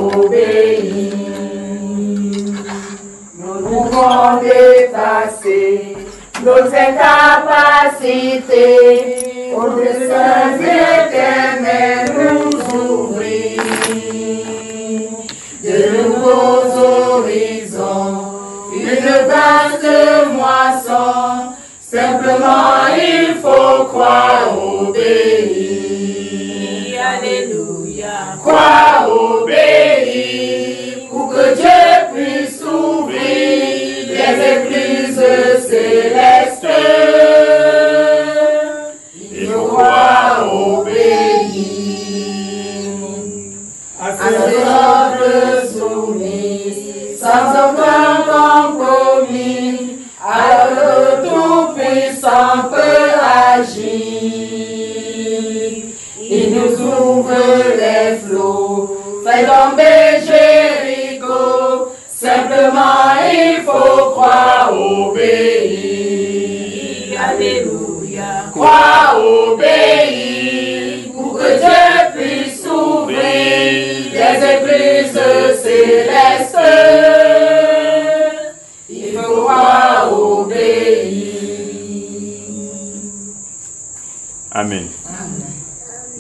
obéir. Nous pouvons dépasser nos incapacités, aux desseins éternels nous ouvrir. De nouveaux horizons, une vaste moisson, simplement il faut croire, obéir. Alléluia. Croire, obéir, pour que Dieu puisse ouvrir les écluses célestes. Il faut croire, obéir. À ses ordres soumis, sans aucun compromis, alors le Tout-Puissant peut agir. Il nous ouvre les flots, fait tomber Jéricho. Simplement il faut croire, obéir. Alléluia. Croire, obéir, pour que Dieu puisse ouvrir les écluses célestes. Il faut croire, obéir. Amen.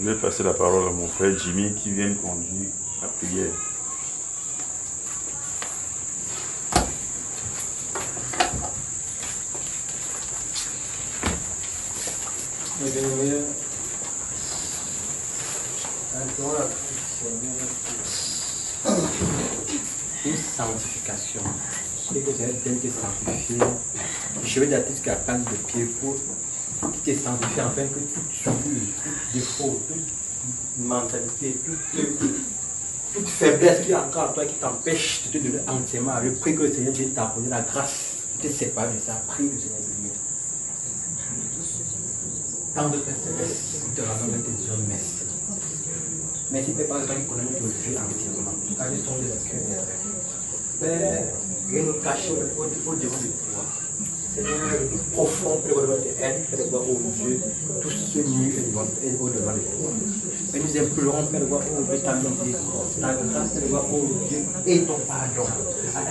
Je vais passer la parole à mon frère Jimmy qui vient conduire la prière. Une sanctification. C'est que c'est bien te sanctifier. Je vais dire jusqu'à la place de pied pour qui te sanctifie afin que toute souillure, tout défaut, toute mentalité, toute faiblesse qui est encore en toi qui t'empêche de te donner entièrement. Je prie que le Seigneur Dieu t'apporte la grâce de te séparer de ça. Prie le Seigneur Dieu. Tant de personnes te rendons et te disons merci. Merci Père parce que tu connais notre vie entièrement. Car nous sommes des cœurs. Père, rien nous cacher au devant de toi. Seigneur, profond, Père, de votre aide, Père, de voir au Dieu, tout ce nu est au-devant de toi. Mais nous implorons, Père, de voir au Dieu ta miséricorde, ta grâce, Père, de voir au Dieu et ton pardon.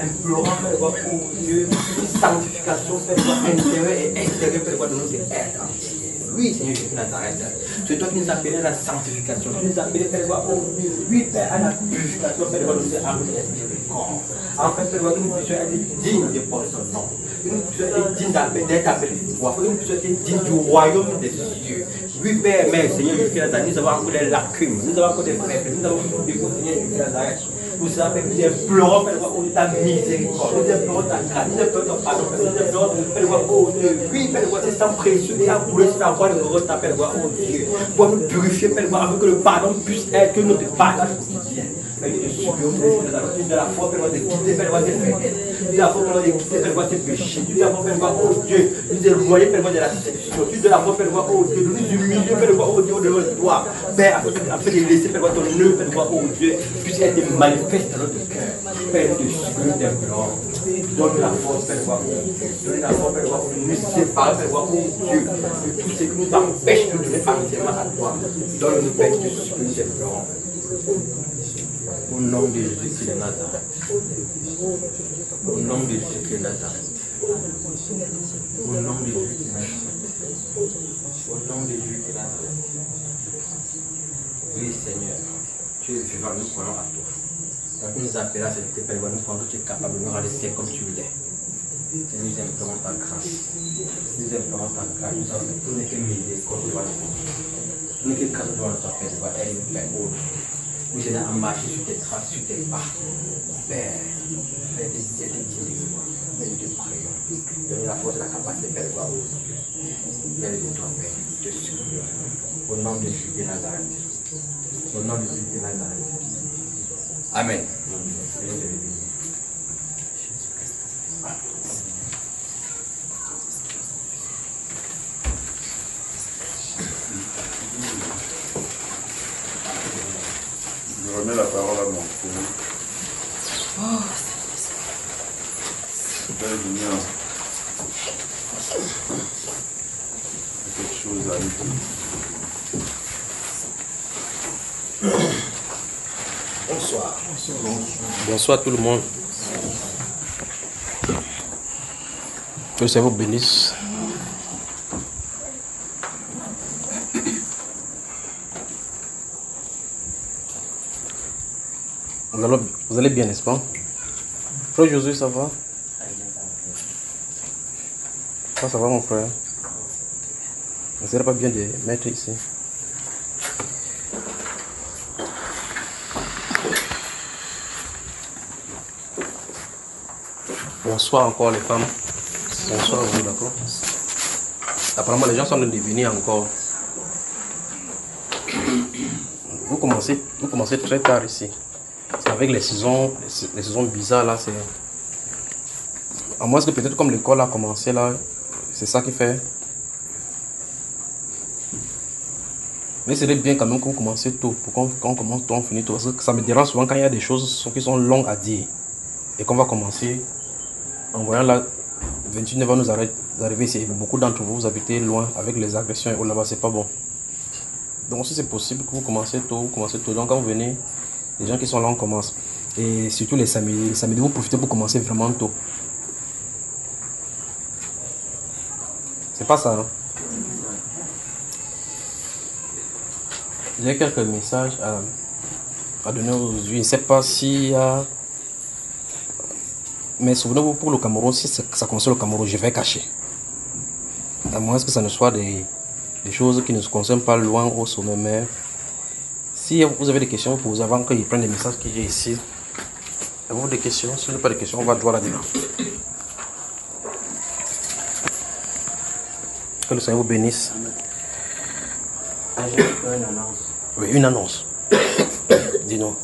Implorons, Père, de voir au Dieu une sanctification, Père, de voir intérieur et extérieur, Père, de voir de notre être entier. Oui, Seigneur Jésus de Nazareth, c'est toi qui nous appelles à la sanctification, tu nous appelles, Père, de voir au Dieu, oui, Père, à la purification, Père, de voir notre âme et l'esprit du corps. En fait, Père, de voir que nous puissions être dignes de porter ton nom. Que nous puissions être dignes d'être appelés de toi, que nous puissions être dignes du royaume des cieux. Oui, Père, mais Seigneur Jésus de Nazareth, nous avons encore des lacunes, nous avons encore des faiblesses, nous avons encore des défauts, Seigneur Jésus de Nazareth. Nous implorons, Père, de ta miséricorde, nous implorons ta grâce, nous implorons ton pardon, nous implorons, Père, oui, Père, c'est sang précieux et à couler sur la voie de notre Père, oh Dieu, pour nous purifier, Père, afin que le pardon puisse être notre partage quotidien. Mais nous te supplions, Père, de la foi, Père, de quitter, Père, tes faiblesses, de la foi, Père, de quitter, Père, tes péchés, de la foi, Père, oh Dieu, nous éloigner, Père, de la séduction, de la foi, Père, oh Dieu, de nous humilier, Père, oh Dieu, devant toi, Père, afin de laisser, Père, ton œuvre, Père, oh Dieu, puisse être manifeste dans notre cœur. Père, nous te supplions, t'implorons. Donne la force, Père, oh Dieu, donne la force, Père, oh Dieu, nous séparer, Père, oh Dieu, de tout ce qui nous empêche de nous donner entièrement à toi. Donne-nous, Père, nous te supplions, t'implorons. Au nom de Jésus de Nazareth. Au nom de Jésus de Nazareth. Au nom de Jésus de Nazareth. Au nom de Jésus de Nazareth. Oui, Seigneur, tu es vivant, nous croyons à toi. Quand tu nous appelles à cette Père, nous croyons que tu es capable de nous réaliser comme tu l'es. Et nous implorons ta grâce. Nous implorons ta grâce. Nous avons tout n'est que miséricorde devant nous. Tout n'est que grâce devant notre Père, devant elle, Père. Nous allons à marcher sur tes traces, sur tes pas. Père, fais tes dieux de moi. Mais nous te prions. Donne la force et la capacité, Père, de voir au Dieu. Père de toi, Père, te supplions. Au nom de Jésus de Nazareth. Au nom de Jésus de Nazareth. Amen. Je remets la parole à mon frère. Père Junior, quelque chose à nous dire. Bonsoir. Bonsoir tout le monde. Que le Seigneur vous bénisse. Vous allez bien, n'est-ce pas? Frère Josué, ça va? Ça va mon frère? Ne serait pas bien de mettre ici. Bonsoir encore les femmes. Bonsoir vous, d'accord? Apparemment les gens sont en train de venir encore. Vous commencez très tard ici. C'est avec les saisons bizarres là, c'est. À moins que peut-être comme l'école a commencé là, c'est ça qui fait. Mais c'est bien quand même qu'on commence tôt, pour qu'on commence tôt, on finit tôt. Parce que ça me dérange souvent quand il y a des choses qui sont longues à dire. Et qu'on va commencer en voyant là, 29 va nous arriver ici. Beaucoup d'entre vous, vous habitez loin avec les agressions et là-bas, c'est pas bon. Donc si c'est possible que vous commencez tôt, Donc quand vous venez, les gens qui sont là, on commence. Et surtout les samedis, vous profitez pour commencer vraiment tôt. C'est pas ça, hein? J'ai quelques messages à donner aujourd'hui. Je ne sais pas s'il y a... Mais souvenez-vous, pour le Cameroun, si ça concerne le Cameroun, je vais cacher. À moins que ça ne soit des choses qui ne se concernent pas loin au sommet. Mais si vous avez des questions, vous posez avant qu'ils prennent les messages que j'ai ici. Avez-vous des questions? Si vous n'avez pas de questions, on va droit là-dedans. Que le Seigneur vous bénisse. J'ai une annonce. Oui, une annonce. Dis-nous.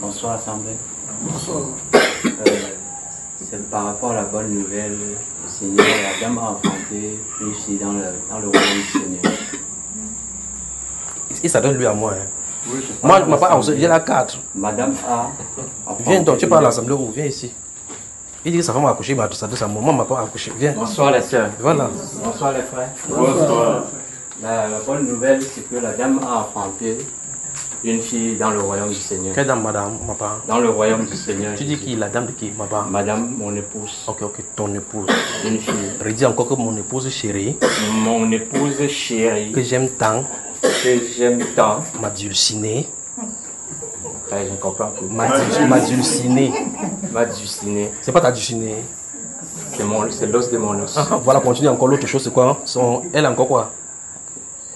Bonsoir, Assemblée. Bonsoir. C'est par rapport à la bonne nouvelle. Le Seigneur, la dame a enfanté une fille dans le royaume du Seigneur. Il s'adresse lui à moi. Hein. Oui, Moi, je ne m'appelle pas, j'ai la 4. Madame A. Viens donc, tu parles à l'Assemblée où? Viens ici. Il dit que sa femme a accouché, il s'adresse à moi. Moi, je ne m'appelle pas accouché. Viens. Bonsoir les sœurs. Voilà. Bonsoir les frères. Bonsoir. La bonne nouvelle, c'est que la dame a enfanté une fille dans le royaume du Seigneur. Quelle dame, madame, ma part? Dans le royaume du Seigneur. Tu dis qui? La dame de qui, ma part? Madame, mon épouse. Ok, ton épouse. Une fille. Redis encore que mon épouse chérie, Mon épouse chérie. que j'aime tant, Que j'aime tant. m'a dulcinée. Frère, je comprends tout. M'a dulcinée. M'a dulcinée. C'est pas ta dulcinée. C'est l'os de mon os. Voilà, continue encore l'autre chose, c'est quoi? Elle a encore quoi?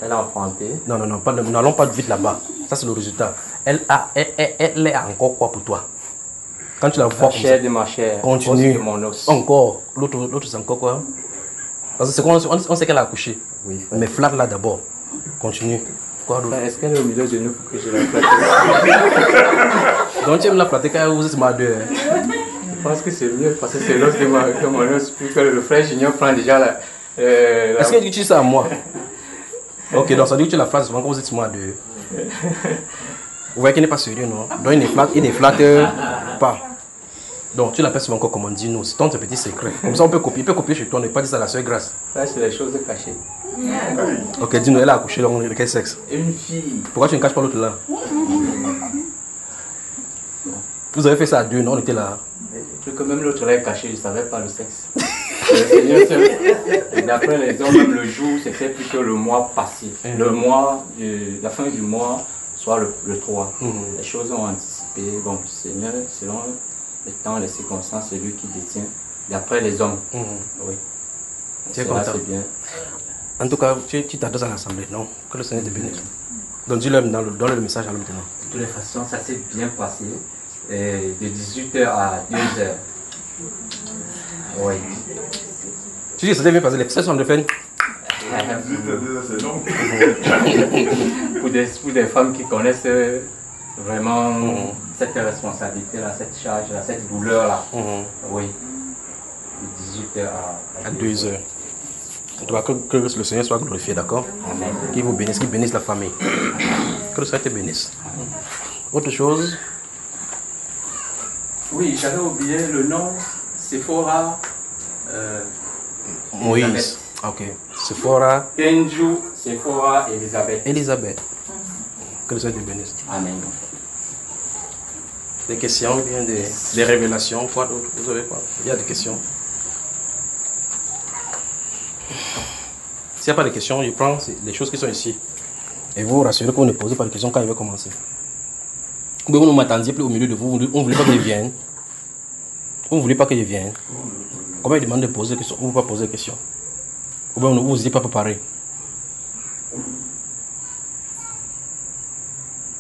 Elle a enfanté. Non, n'allons pas vite là-bas. Ça, c'est le résultat. Elle est encore quoi pour toi? Quand tu la vois La chair de ma chair. continue. Os de mon os. Encore. L'autre, c'est encore quoi? Parce que c'est quoi? On sait qu'elle a accouché. Oui, frère. Mais flatte là d'abord. Continue. Quoi d'autre? Est-ce qu'elle est au milieu de nous pour que je la flatte? Donc tu aimes la flatter quand vous êtes mal deux. Je pense que c'est mieux parce que c'est l'os de mon os. Puis que le frère Junior prend déjà la. Est-ce que tu dis ça à moi? Ok, donc ça veut dire que tu la flattes souvent quand vous êtes mal deux. Vous voyez qu'il n'est pas sérieux, non? Donc il ne flatte pas. Donc tu l'appelles souvent encore comme on dit nous. C'est ton petit secret. Comme ça on peut copier. Il peut copier chez toi. On ne peut pas dire ça à la soeur Grâce. Ça, c'est les choses cachées. Ok, dis-nous, elle a accouché donc de quel sexe? Une fille. Pourquoi tu ne caches pas l'autre là? Vous avez fait ça à deux, non? On était là. Plus que même l'autre là est caché, je ne savais pas le sexe. Le Seigneur seul. D'après les hommes, même le jour, c'était plutôt le mois passé. Le mois, la fin du mois, soit le 3. Les choses ont anticipé. Bon, le Seigneur, selon le temps, les circonstances, c'est lui qui détient. D'après les hommes. Oui. Tu es content? C'est bien. En tout cas, tu t'adresses à l'Assemblée, non? Que le Seigneur te bénisse. Donc dis-leur donne le message à l'homme maintenant. De toutes les façons, ça s'est bien passé. De 18h à 2h. Oui. Tu dis que ça s'est bien passé, les sessions de fin. C'est long. Pour des femmes qui connaissent vraiment cette responsabilité-là, cette charge-là, cette douleur-là. Oui. De 18h à 2h. En tout cas, que le Seigneur soit glorifié, d'accord? Qu'il vous bénisse, qu'il bénisse la famille. Que le Seigneur te bénisse. Autre chose? Oui, j'avais oublié le nom. Sephora. Moïse. Ok. Sephora. Kenju, Sephora, Elisabeth. Elisabeth. Que le Seigneur te bénisse. Amen. Des questions, ou bien des révélations, quoi d'autre? Vous avez quoi? Il y a des questions. S'il n'y a pas de questions, je prends les choses qui sont ici. Et vous vous rassurez que vous ne posez pas de questions quand il va commencer. Ou bien vous ne m'attendiez plus au milieu de vous, on ne voulait pas que je vienne. Vous ne voulez pas que je vienne. Comment il demande de poser des questions? Vous ne voulez pas poser des questions. Ou bien vous ne vous êtes pas préparé.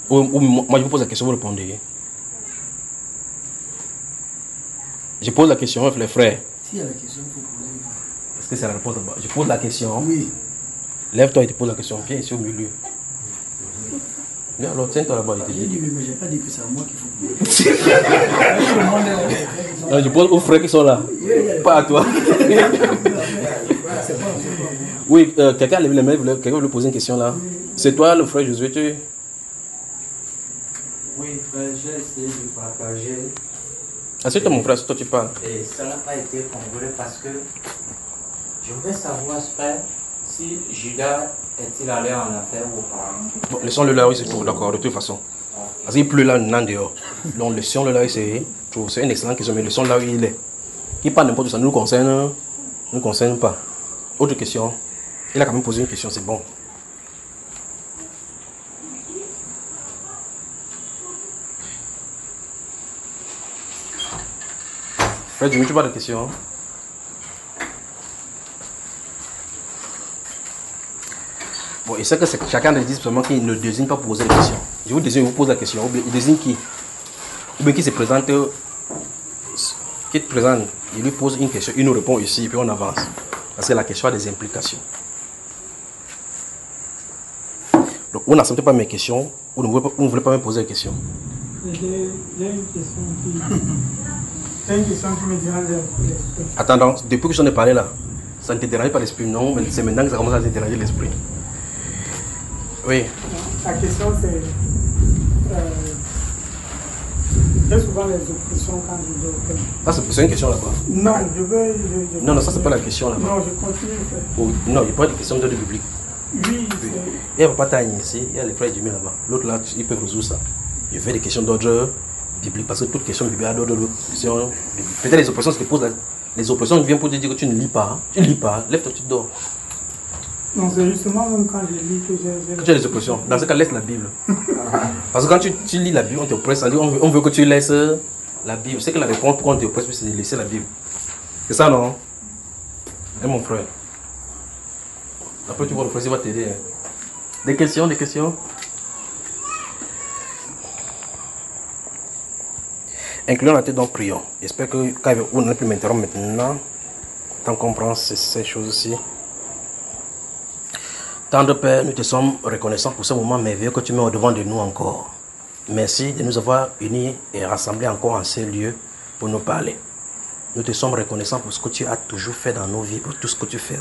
Ou moi je vous pose la question, vous répondez. Je pose la question, les frères. S'il y a la question, il faut poser. Est-ce que c'est la réponse là-bas? Je pose la question. Oui. Lève-toi et te pose la question. Viens ici au milieu. Viens alors, tiens-toi là-bas. J'ai dit oui, mais j'ai pas dit que c'est à moi qu'il faut poser. Non, je pose aux frères qui sont là. Pas à toi. Oui, quelqu'un a levé les mains, quelqu'un veut lui poser une question là. C'est toi le frère Josué, tu... Oui, frère, j'ai essayé de partager. Ah, c'est toi mon frère, c'est toi tu parles. Et ça n'a pas été congrès parce que je voudrais savoir, frère, si Judas est-il allé en affaire ou pas. Bon, laissons-le là, oui, c'est tout, d'accord, de toute façon. Parce qu'il pleut là, non dehors. Donc, laissons-le là, c'est une excellente question, mais laissons là où il est. Qui parle n'importe où, ça ne nous concerne pas. Autre question. Il a quand même posé une question, c'est bon. Frère Jimmy, tu parles de questions? Bon, et c'est que chacun dit seulement qu'il ne désigne pas poser des questions. Je vous désigne, vous pose la question. Ou bien, il désigne qui? Ou bien qui se présente, qui te présente, il lui pose une question, il nous répond ici, et puis on avance. Parce que la question a des implications. Donc, vous n'acceptez pas mes questions, vous ne voulez pas me poser des questions. J'ai une question qui me dérange un peu. Attends, depuis que j'en ai parlé là, ça ne te dérange pas l'esprit, non, mais c'est maintenant que ça commence à te déranger l'esprit. Oui. La question c'est, j'ai souvent les oppressions quand je dois faire. Ça c'est une question là-bas. Non, je veux... Non, ça c'est pas la question là-bas. Non, je continue. Oh, non, il n'y a pas de question de biblique. Oui, il y a Papa Tagne ici, il y a les frères Jimmy là-bas. L'autre là, ils peuvent résoudre ça. Je fais des questions d'ordre biblique, parce que toute question biblique a d'ordre biblique. Peut-être les oppressions se posent là. Les oppressions viennent pour te dire que tu ne lis pas. Hein. Tu ne lis pas, lève-toi, tu dors. Non, c'est justement même quand je lis que j'ai... Tu as des oppressions. Dans ce cas, laisse la Bible. Parce que quand tu lis la Bible, on t'oppresse, on veut que tu laisses la Bible. C'est que la réponse pour qu'on t'oppresse, c'est de laisser la Bible. C'est ça, non? Et mon frère. Après, tu vois, le frère, il va t'aider. Des questions, des questions? Incluons la tête, donc prions. J'espère que quand on ne peut m'interrompre maintenant, tant qu'on prend ces choses-ci. Tendre Père, nous te sommes reconnaissants pour ce moment merveilleux que tu mets au-devant de nous encore. Merci de nous avoir unis et rassemblés encore en ces lieux pour nous parler. Nous te sommes reconnaissants pour ce que tu as toujours fait dans nos vies, pour tout ce que tu fais.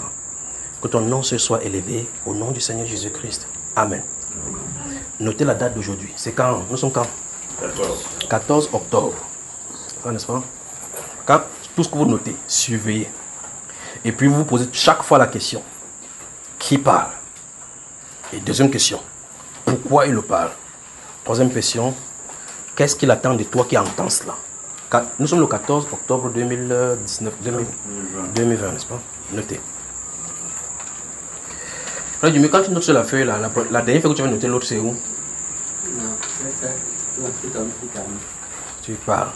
Que ton nom se soit élevé au nom du Seigneur Jésus-Christ. Amen. Notez la date d'aujourd'hui. C'est quand? Nous sommes quand? 14 octobre. N'est-ce pas? Quand tout ce que vous notez, surveillez. Et puis vous vous posez chaque fois la question. Qui parle? Et deuxième question. Pourquoi il le parle? Troisième question. Qu'est-ce qu'il attend de toi qui entend cela? Nous sommes le 14 octobre 2019, 2020, n'est-ce pas? Notez. Mais quand tu notes sur la feuille, la dernière fois que tu vas noter l'autre, c'est où? Non, c'est l'Afrique. Tu parles.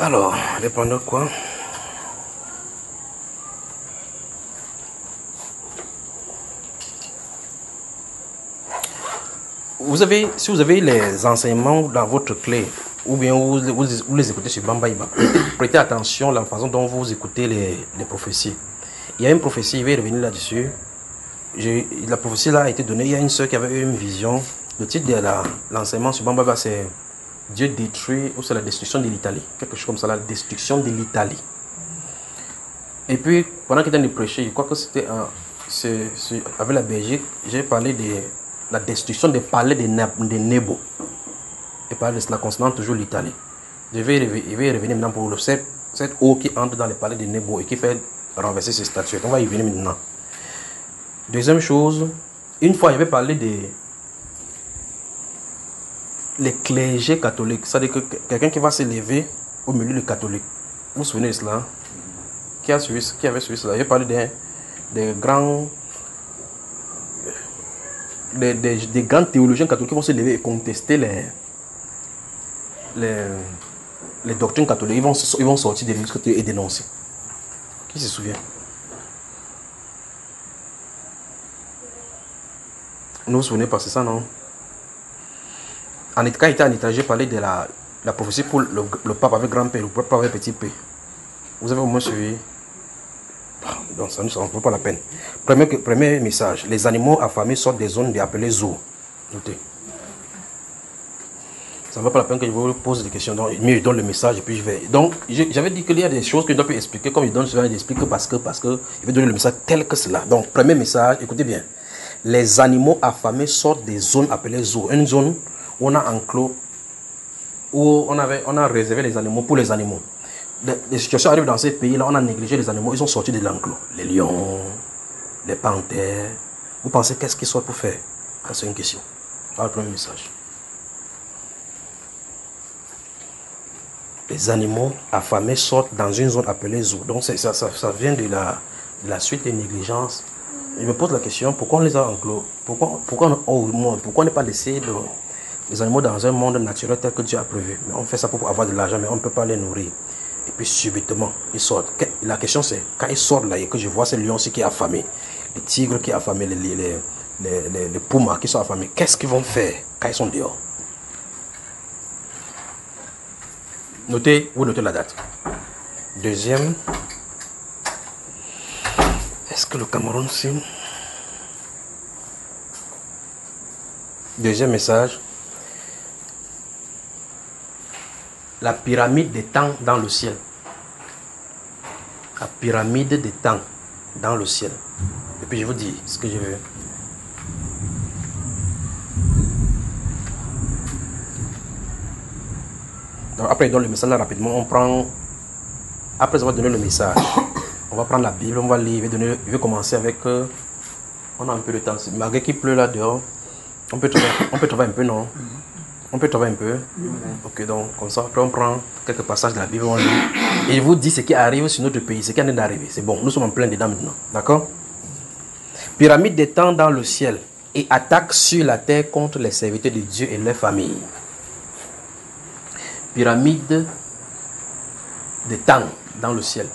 Alors, répondant quoi? Si vous avez les enseignements dans votre clé, ou bien vous les écoutez sur Bambaïba, prêtez attention à la façon dont vous écoutez les prophéties. Il y a une prophétie, je vais revenir là-dessus. La prophétie là a été donnée, il y a une soeur qui avait eu une vision. Le titre de l'enseignement sur Bambaïba, c'est Dieu détruit, ou c'est la destruction de l'Italie. Quelque chose comme ça, la destruction de l'Italie. Et puis, pendant qu'il était en train de prêcher, je crois que c'était avec la Belgique, j'ai parlé de la destruction des palais de Nebo. Et par cela concernant toujours l'Italie. Je vais revenir maintenant pour cette eau qui entre dans les palais de Nebo et qui fait renverser ces statuettes. On va y venir maintenant. Deuxième chose, une fois, il avait parlé les clergés catholiques. C'est-à-dire que quelqu'un qui va s'élever au milieu des catholiques. Vous vous souvenez de cela? Qui avait suivi cela? J'ai parlé des grands... Des grands théologiens catholiques qui vont se lever et contester les doctrines catholiques. Ils vont sortir des livres et dénoncer. Qui se souvient? Vous vous souvenez pas, c'est ça, non? Quand il était en Italie, j'ai parlé de la prophétie pour le pape avec grand P, le pape avec petit P. Vous avez au moins suivi? Donc ça ne vaut pas la peine. Premier message. Les animaux affamés sortent des zones appelées zoos. Notez. Ça ne vaut pas la peine que je vous pose des questions. Donc, je donne le message et puis je vais. Donc, j'avais dit qu'il y a des choses que je dois plus expliquer. Comme il donne souvent, il explique parce que il veut donner le message tel que cela. Donc, premier message, écoutez bien. Les animaux affamés sortent des zones appelées zoos. Une zone où on a enclos, où on a réservé les animaux pour les animaux. Les situations arrivent dans ces pays-là, on a négligé les animaux, ils sont sortis de l'enclos. Les lions, les panthères. Vous pensez qu'est-ce qu'ils sortent pour faire? C'est une question. Voilà le premier message. Les animaux affamés sortent dans une zone appelée zoo. Donc ça vient de la suite des négligences. Je me pose la question, pourquoi on les a enclos? Pourquoi on n'est pas laissé les animaux dans un monde naturel tel que Dieu a prévu? Mais on fait ça pour avoir de l'argent, mais on ne peut pas les nourrir. Et puis subitement, ils sortent. La question c'est, quand ils sortent là et que je vois ces lions-ci qui sont affamés, les tigres qui sont affamés, les pumas qui sont affamés, qu'est-ce qu'ils vont faire quand ils sont dehors? Vous notez la date. Deuxième, est-ce que le Cameroun signe? Deuxième message. La pyramide des temps dans le ciel. La pyramide des temps dans le ciel. Et puis je vous dis ce que je veux. Donc après il donne le message là rapidement. Après avoir donné le message, on va prendre la Bible, on va lire. Il va commencer avec... on a un peu de temps. Malgré qu'il pleut là dehors, on peut travailler un peu, non? On peut travailler un peu. Ok, donc comme ça, après on prend quelques passages de la Bible, on lit. Et il vous dit ce qui arrive sur notre pays, ce qui en est d'arriver. C'est bon, nous sommes en plein dedans maintenant. D'accord? Pyramide des temps dans le ciel et attaque sur la terre contre les serviteurs de Dieu et leurs familles. Pyramide des temps dans le ciel.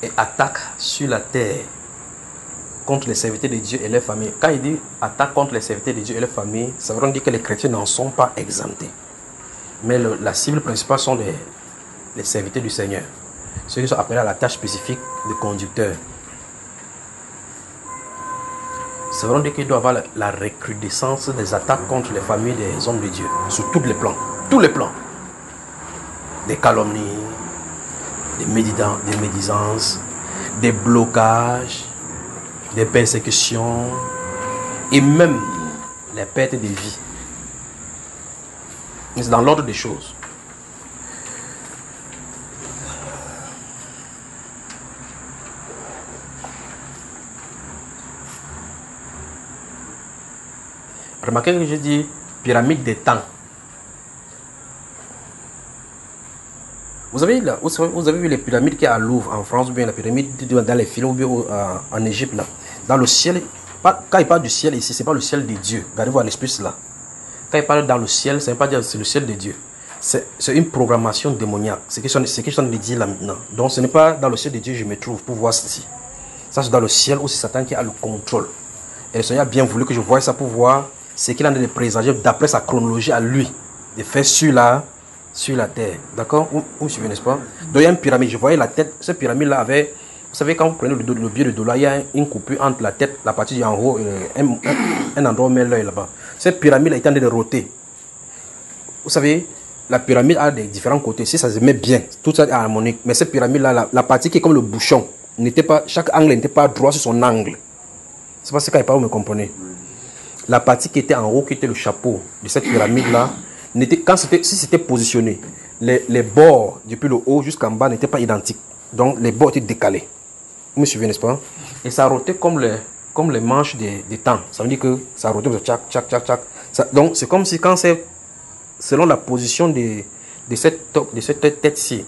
Et attaque sur la terre contre les serviteurs de Dieu et leurs familles. Quand il dit attaque contre les serviteurs de Dieu et leurs familles, ça veut dire que les chrétiens n'en sont pas exemptés. Mais la cible principale sont les serviteurs du Seigneur. Ceux qui sont appelés à la tâche spécifique de conducteur. Ça veut dire qu'il doit y avoir la recrudescence des attaques contre les familles des hommes de Dieu. Sur tous les plans. Tous les plans. Des calomnies, des médisances, des blocages, des persécutions et même les pertes de vie. C'est dans l'ordre des choses. Remarquez que j'ai dit pyramide des temps. Vous avez vu les pyramides qu'il y a à Louvre en France, ou bien la pyramide dans les films, ou bien en Égypte là. Dans le ciel, quand il parle du ciel ici, ce n'est pas le ciel de Dieu. Regardez-vous à l'esprit là. Quand il parle dans le ciel, ça ne veut pas dire que c'est le ciel de Dieu. C'est une programmation démoniaque. C'est ce que je suis en train de dire là maintenant. Donc ce n'est pas dans le ciel de Dieu que je me trouve pour voir ceci. Ça c'est dans le ciel où c'est Satan qui a le contrôle. Et le Seigneur a bien voulu que je voie ça pour voir ce qu'il en est de présager d'après sa chronologie à lui. De faire sur la terre. D'accord? Vous me suivez, n'est-ce pas? Donc il y a une pyramide. Je voyais la tête. Cette pyramide-là avait... Vous savez, quand vous prenez le billet de dollar, il y a une coupure entre la tête, la partie en haut, un endroit où on met l'œil là-bas. Cette pyramide est en train de roter. Vous savez, la pyramide a des différents côtés. Si ça se met bien, tout ça est harmonique. Mais cette pyramide-là, la partie qui est comme le bouchon, chaque angle n'était pas droit sur son angle. C'est parce que quand il parle, vous me comprenez. La partie qui était en haut, qui était le chapeau de cette pyramide-là, si c'était positionné, les bords depuis le haut jusqu'en bas n'étaient pas identiques. Donc les bords étaient décalés. Vous me suivez, n'est-ce pas? Et ça rotait comme comme les manches des temps. Ça veut dire que ça roule, tchac, tchac, tchac, tchac. Donc c'est comme si quand c'est selon la position de cette tête-ci,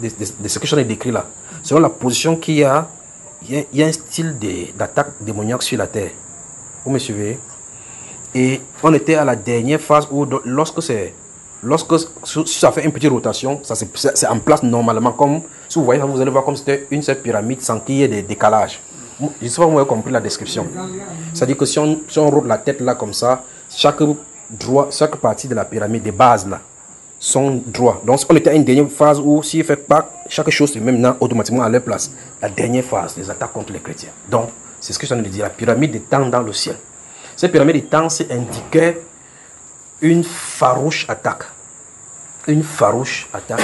de ce que je suis en train de décrire là, selon la position qu'il y a, il y a un style d'attaque démoniaque sur la terre. Vous me suivez? Et on était à la dernière phase où lorsque ça fait une petite rotation, ça c'est en place normalement, comme si vous voyez, vous allez voir comme c'était une seule pyramide sans qu'il y ait des décalages. Je ne sais pas si vous avez compris la description. C'est-à-dire que si on roule la tête là comme ça, chaque partie de la pyramide, des bases là, sont droits. Donc on était à une dernière phase où s'il ne fait pas chaque chose est maintenant automatiquement à leur place. La dernière phase, les attaques contre les chrétiens. Donc c'est ce que je viens de dire, la pyramide des temps dans le ciel. Cette pyramide des temps, c'est indiquait une farouche attaque. Une farouche attaque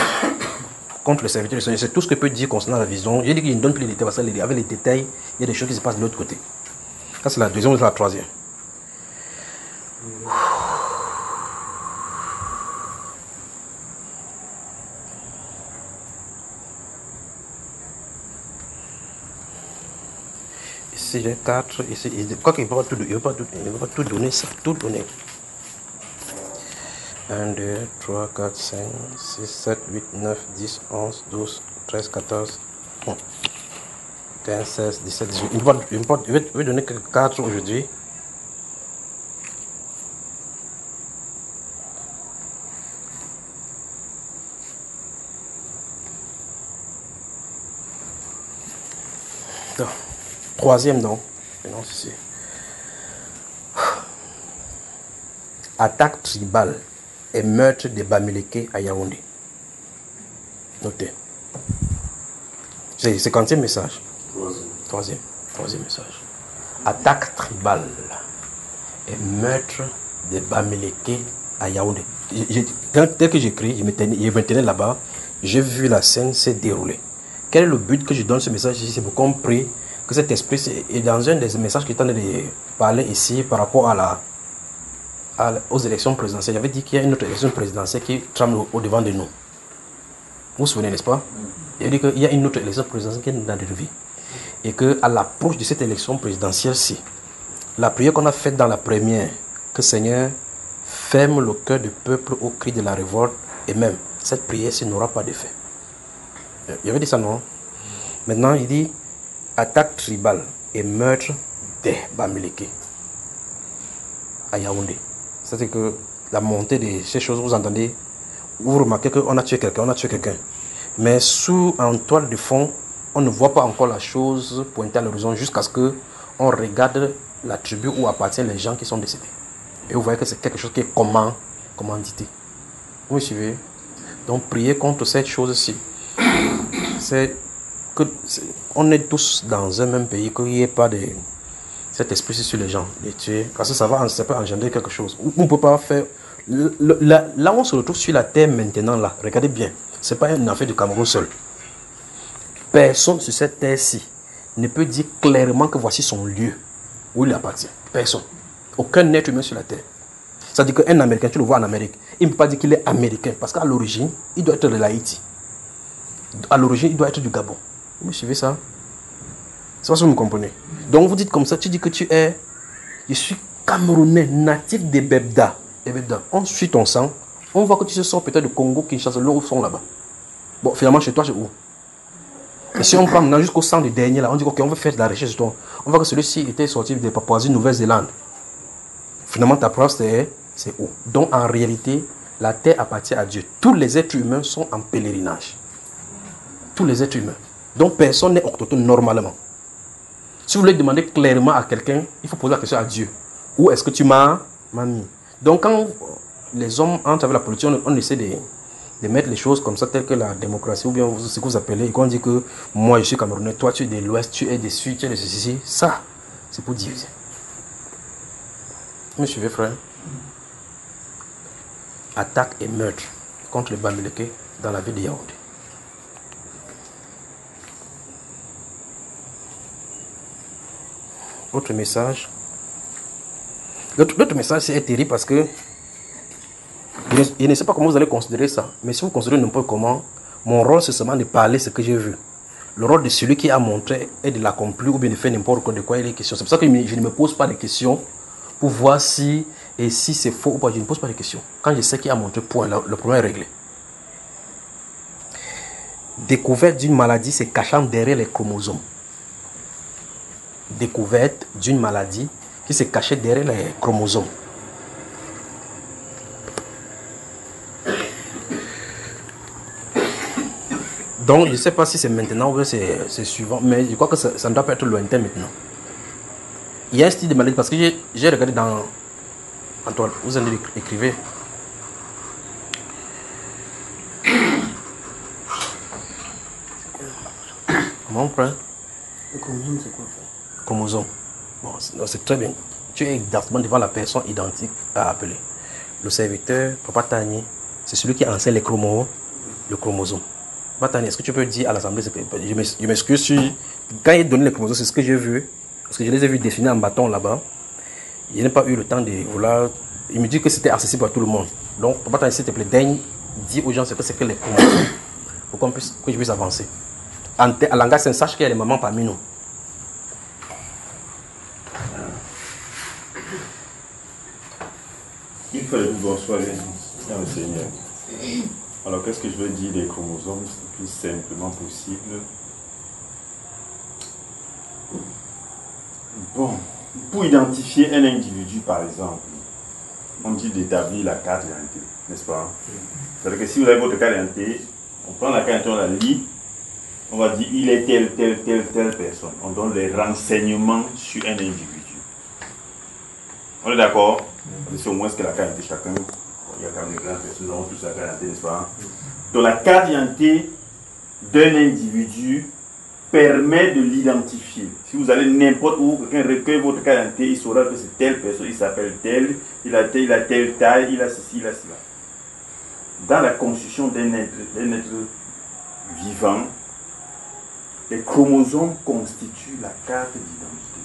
contre le serviteur du Seigneur. C'est tout ce que peut dire concernant la vision. J'ai dit qu'il ne donne plus les détails parce qu'avec les détails, il y a des choses qui se passent de l'autre côté. Ça, c'est la deuxième ou la troisième. Ici, j'ai 4. Ici, quoi qu'il ne peut pas tout donner, ça, tout donner. 1, 2, 3, 4, 5, 6, 7, 8, 9, 10, 11, 12, 13, 14, 15, 16, 17, 18. Je vais donner que 4 aujourd'hui. Troisième, non. Non, c'est attaque tribale et meurtre des Bamileke à Yaoundé. Notez. C'est le 50e message. Troisième message. Attaque tribale et meurtre des Bamileke à Yaoundé. Tel que j'écris, je me tenais là-bas, j'ai vu la scène se dérouler. Quel est le but que je donne ce message ici? C'est pour compris que cet esprit est dans un des messages qui est en train de parler ici par rapport aux élections présidentielles. J'avais dit qu'il y a une autre élection présidentielle qui tremble au-devant de nous. Vous vous souvenez, n'est-ce pas? Il dit qu'il y a une autre élection présidentielle qui est dans notre vie. Et qu'à l'approche de cette élection présidentielle-ci, la prière qu'on a faite dans la première, que Seigneur ferme le cœur du peuple au cri de la révolte, et même cette prière-ci n'aura pas d'effet. Il avait dit ça, non? Maintenant, il dit attaque tribale et meurtre des Bamileke à Yaoundé. C'est-à-dire que la montée de ces choses, vous entendez, vous remarquez qu'on a tué quelqu'un, mais en toile de fond, on ne voit pas encore la chose pointée à l'horizon jusqu'à ce qu'on regarde la tribu où appartiennent les gens qui sont décédés. Et vous voyez que c'est quelque chose qui est commandité. Vous me suivez? Donc priez contre cette chose-ci. C'est que on est tous dans un même pays, qu'il n'y ait pas de cet esprit sur les gens, les tuer, parce que ça peut engendrer quelque chose. On ne peut pas faire. Là où on se retrouve sur la terre maintenant, là, regardez bien, ce n'est pas une affaire du Cameroun seul. Personne sur cette terre-ci ne peut dire clairement que voici son lieu où il appartient. Personne. Aucun être humain sur la terre. C'est-à-dire qu'un Américain, tu le vois en Amérique, il ne peut pas dire qu'il est américain, parce qu'à l'origine, il doit être de l'Haïti. À l'origine, il doit être du Gabon. Vous me suivez ça? C'est pas ça que vous me comprenez. Donc vous dites comme ça, tu dis que je suis Camerounais, natif des Bebda. On suit ton sang, on voit que tu sors peut-être de Congo, Kinshasa, là où ils sont là-bas. Bon, finalement, chez toi, c'est où? Et si on prend maintenant jusqu'au sang du dernier là, on dit ok, on veut faire de la recherche sur toi. On voit que celui-ci était sorti de Papouasie Nouvelle-Zélande. Finalement, ta preuve, c'est où? Donc en réalité, la terre appartient à Dieu. Tous les êtres humains sont en pèlerinage. Tous les êtres humains. Donc personne n'est autochtone normalement. Si vous voulez demander clairement à quelqu'un, il faut poser la question à Dieu. Où est-ce que tu m'as mis? Donc quand les hommes entrent avec la politique, on essaie de mettre les choses comme ça, telles que la démocratie, ou bien ce que vous appelez, et qu'on dit que moi je suis Camerounais, toi tu es de l'Ouest, tu es du Sud, tu es de ceci, ça, c'est pour diviser. Vous me suivez, frère? Attaque et meurtre contre les Bamileke dans la ville de Yaoundé. Autre message. L'autre message, c'est terrible parce que je ne sais pas comment vous allez considérer ça, mais si vous considérez n'importe comment, mon rôle c'est seulement de parler ce que j'ai vu. le rôle de celui qui a montré est de l'accomplir ou bien de faire n'importe quoi de quoi il est question. C'est pour ça que je ne me pose pas de questions pour voir si c'est faux ou pas. Je ne pose pas de questions. Quand je sais qu'il a montré, point, le problème est réglé. Découverte d'une maladie se cachant derrière les chromosomes. Découverte d'une maladie qui se cachait derrière les chromosomes. Donc, je ne sais pas si c'est maintenant ou c'est suivant, mais je crois que ça ne doit pas être lointain maintenant. Il y a un style de maladie, parce que j'ai regardé dans... Antoine, vous allez écrire. Comment on prend? Le chromosome, c'est quoi? Chromosome. Bon, c'est très bien. Tu es exactement devant la personne identique à appeler. Le serviteur, Papa Tani, c'est celui qui enseigne les le chromosome. Papa Tani, est-ce que tu peux dire à l'Assemblée, je m'excuse si, quand il donne les chromosomes, c'est ce que j'ai vu, parce que je les ai vus dessiner en bâton là-bas. Je n'ai pas eu le temps de vouloir. Il me dit que c'était accessible à tout le monde. Donc, Papa Tani, s'il te plaît, daigne, dis aux gens ce que c'est que les chromosomes, pour que je puisse avancer. En langage, sache qu'il y a des mamans parmi nous. Une fois de plus, bonsoir, dans le Seigneur. Alors, qu'est-ce que je veux dire des chromosomes le plus simplement possible? Bon, pour identifier un individu, par exemple, on dit d'établir la carte d'identité, n'est-ce pas? C'est-à-dire que si vous avez votre carte d'identité, on prend la carte d'identité, on la lit, on va dire il est telle personne. On donne les renseignements sur un individu. On est d'accord? C'est au moins ce que la carte d'identité chacun. Il y a quand même des grandes personnes, nous avons tous la carte d'identité, n'est-ce pas? Donc la carte d'identité d'un individu permet de l'identifier. Si vous allez n'importe où, quelqu'un recueille votre carte d'identité, il saura que c'est telle personne, il s'appelle tel, il a telle taille, il a ceci, il a cela. Dans la constitution d'un être vivant, les chromosomes constituent la carte d'identité.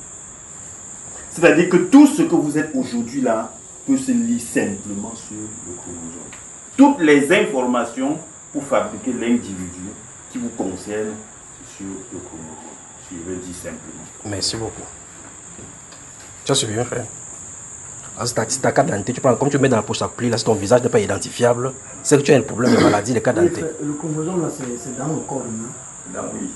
C'est-à-dire que tout ce que vous êtes aujourd'hui là peut se lire simplement sur le chromosome. Toutes les informations pour fabriquer l'individu qui vous concerne sur le chromosome. Je le dis simplement. Merci beaucoup. Tu as suivi, bien frère. C'est ta carte d'identité, tu prends, comme tu mets dans la poche à pli, là, si ton visage n'est pas identifiable, c'est que tu as un problème de maladie de carte d'identité. Le chromosome, là, c'est dans le corps humain. Oui.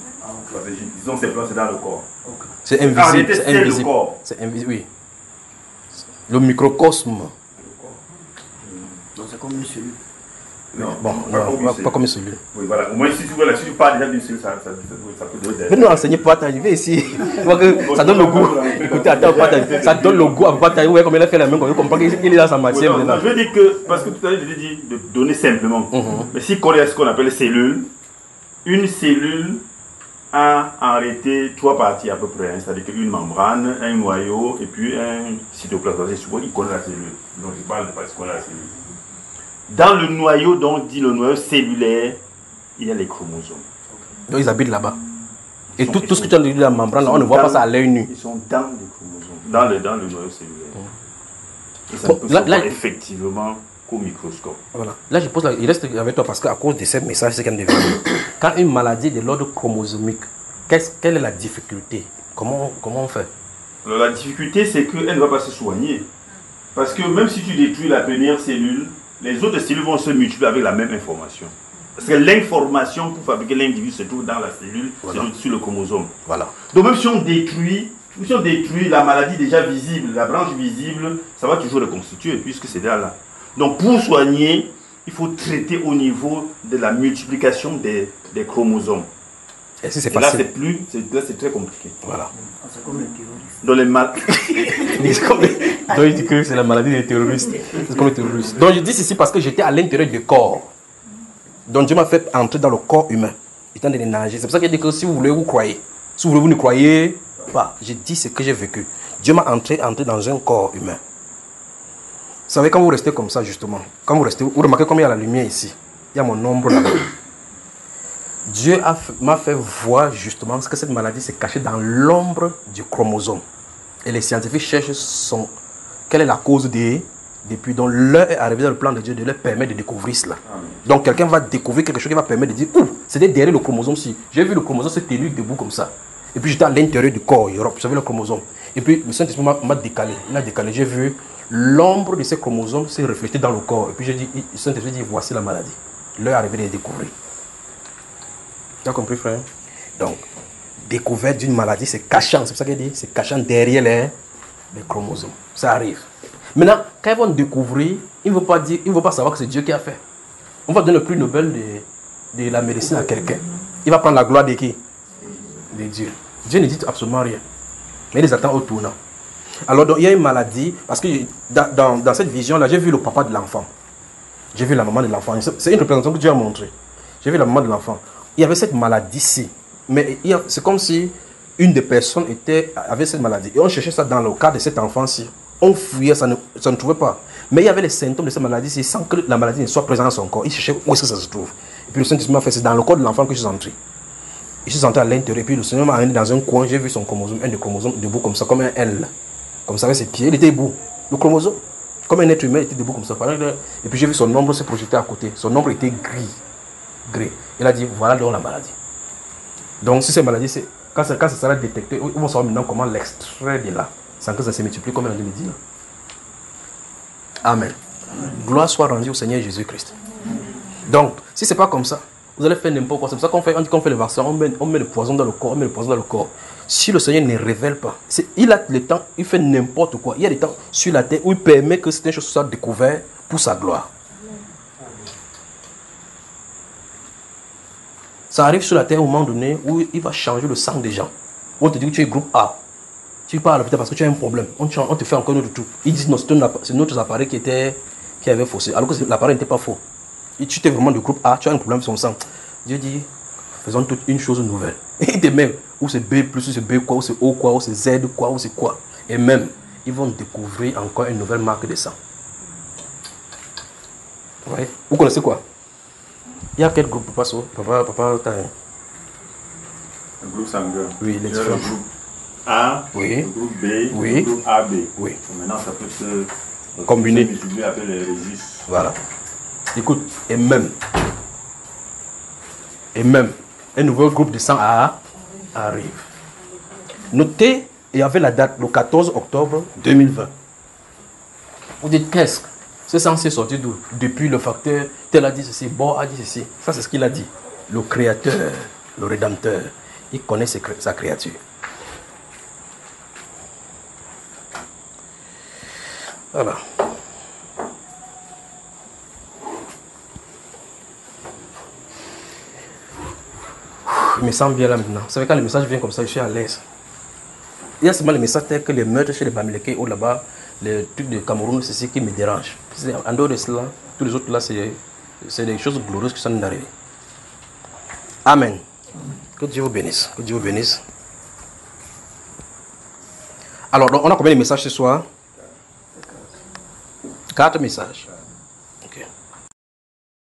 Disons c'est dans le corps. Okay. C'est invisible. C'est invisible. Le corps. C'est invisible, oui. Le microcosme. Donc c'est comme une cellule. Non, pas comme une cellule. Oui, voilà. Au moins, si tu parles déjà d'une cellule, ça peut donner. Venez nous enseigner pas t'arriver ici. Ça donne le goût. Écoutez, attends, ça donne le goût à pas t'arriver. Vous voyez comme il a fait la même, on comprend qu'il est dans sa matière. Oui, non, je veux dire que, parce que tout à l'heure, je l'ai dit de donner simplement. Mais si on a ce qu'on appelle cellule, une cellule a arrêté 3 parties à peu près. C'est-à-dire qu'une membrane, un noyau et puis un cytoplasme. Je suppose qu'il connaît la cellule. Donc je parle de parce qu'on a la cellule. Dans le noyau, donc dit le noyau cellulaire, il y a les chromosomes. Donc ils habitent là-bas. Et tout ce que tu as dit de la membrane, là, on ne voit pas ça à l'œil nu. Ils sont dans les chromosomes, dans le noyau cellulaire. Et ça peut se voir effectivement qu'au microscope. Voilà. Là, je pose il reste avec toi parce qu'à cause de ces messages, c'est qu'on devient. Quand une maladie de l'ordre chromosomique, quelle est la difficulté? Comment on fait? Alors, la difficulté, c'est qu'elle ne va pas se soigner. Parce que même si tu détruis la première cellule, les autres cellules vont se multiplier avec la même information. Parce que l'information pour fabriquer l'individu se trouve dans la cellule, voilà. Se trouve sur le chromosome. Voilà. Donc même si on détruit la maladie déjà visible, la branche visible, ça va toujours reconstituer puisque c'est là. Donc pour soigner, il faut traiter au niveau de la multiplication des chromosomes. Et si c'est facile. Là c'est très compliqué. Voilà. C'est comme les terroristes. Dans les Donc il dit que c'est la maladie des terroristes. C'est comme les terroristes. Donc je dis ceci parce que j'étais à l'intérieur du corps. Donc Dieu m'a fait entrer dans le corps humain. Étant donné nager. C'est pour ça qu'il dit que si vous voulez, vous croyez. Si vous voulez, vous ne croyez pas. J'ai dit ce que j'ai vécu. Dieu m'a entré dans un corps humain. Vous savez, quand vous restez comme ça, justement, quand vous remarquez comme il y a la lumière ici, il y a mon ombre là-bas. Dieu m'a fait voir justement ce que cette maladie s'est cachée dans l'ombre du chromosome. Et les scientifiques cherchent quelle est la cause de Depuis, donc l'heure est arrivée dans le plan de Dieu de leur permettre de découvrir cela. Amen. Donc quelqu'un va découvrir quelque chose qui va permettre de dire, ouh, c'était derrière le chromosome-ci. J'ai vu le chromosome se tenir debout comme ça. Et puis j'étais à l'intérieur du corps, j'avais le chromosome. Et puis le Saint-Esprit m'a décalé. Il a décalé. J'ai vu l'ombre de ces chromosomes se refléter dans le corps. Et puis j'ai dit, le Saint-Esprit dit, voici la maladie. L'heure est arrivée de les découvrir. Tu as compris, frère? Donc, découverte d'une maladie, c'est cachant. C'est pour ça qu'il dit, c'est cachant derrière les chromosomes. Ça arrive. Maintenant, quand ils vont découvrir, ils ne vont pas savoir que c'est Dieu qui a fait. On va donner le prix Nobel de la médecine à quelqu'un. Il va prendre la gloire de qui? De Dieu. Dieu ne dit absolument rien. Mais il les attend au tournant. Alors, donc, il y a une maladie, parce que dans cette vision-là, j'ai vu le papa de l'enfant. J'ai vu la maman de l'enfant. C'est une représentation que Dieu a montrée. J'ai vu la maman de l'enfant. Il y avait cette maladie-ci. Mais c'est comme si une des personnes avait cette maladie. Et on cherchait ça dans le cas de cet enfant-ci. On fouillait, ça ne trouvait pas. Mais il y avait les symptômes de cette maladie sans que la maladie ne soit présente dans son corps. Il cherchait où est-ce que ça se trouve. Et puis le Saint-Esprit m'a fait, c'est dans le corps de l'enfant que je suis entré. Je suis entré à l'intérieur. Et puis le Seigneur m'a amené dans un coin. J'ai vu son chromosome, un des chromosomes debout comme ça, comme un L. Comme ça avec ses pieds. Il était debout. Le chromosome, comme un être humain, il était debout comme ça. Et puis j'ai vu son ombre se projeter à côté. Son ombre était gris. Il a dit, voilà donc la maladie. Donc si cette maladie, quand ça sera détecté, ils vont savoir maintenant comment l'extraire de là. Sans que ça se multiplie comme on a dit. Amen. Gloire soit rendue au Seigneur Jésus-Christ. Donc, si ce n'est pas comme ça, vous allez faire n'importe quoi. C'est pour ça qu'on dit qu'on fait le vaccin, on met le poison dans le corps, Si le Seigneur ne révèle pas, il a le temps, il fait n'importe quoi. Il y a des temps sur la terre où il permet que certaines choses soient découvertes pour sa gloire. Ça arrive sur la terre au moment donné où il va changer le sang des gens. On te dit que tu es groupe A. Tu pars à l'hôpital parce que tu as un problème. On te fait encore notre truc. Ils disent non, c'est notre appareil qui avait faussé. Alors que l'appareil n'était pas faux. Et tu étais vraiment de groupe A, tu as un problème sur son sang. Dieu dit, faisons toute une chose nouvelle. Et de même, ou c'est B+, ou c'est B quoi, ou c'est O quoi, ou c'est Z quoi, ou c'est quoi. Et même, ils vont découvrir encore une nouvelle marque de sang. Ouais. Vous connaissez quoi? Il y a quel groupe, papa? T'as un... Le groupe sanguin. Oui, les différents. A, oui. Le groupe B, oui. Le groupe AB. Oui. Maintenant, ça peut se combiner. Multiplier avec les registres. Voilà. Écoute, et même, un nouveau groupe de sang arrive. Notez, il y avait la date, le 14 octobre 2020. Vous dites, qu'est-ce que ce sang s'est sorti d'où? Depuis le facteur, tel a dit ceci, bon a dit ceci. Ça, c'est ce qu'il a dit. Le Créateur, le Rédempteur, il connaît sa créature. Voilà. Je me sens bien là maintenant. Vous savez, quand le message vient comme ça, je suis à l'aise. Il y a seulement les messages tels que les meurtres chez les Bamileke ou là-bas, les trucs de Cameroun, c'est ce qui me dérange. En dehors de cela, tous les autres là, c'est des choses glorieuses qui sont arrivées. Amen. Que Dieu vous bénisse. Que Dieu vous bénisse. Alors, donc, on a combien de messages ce soir? 4 messages.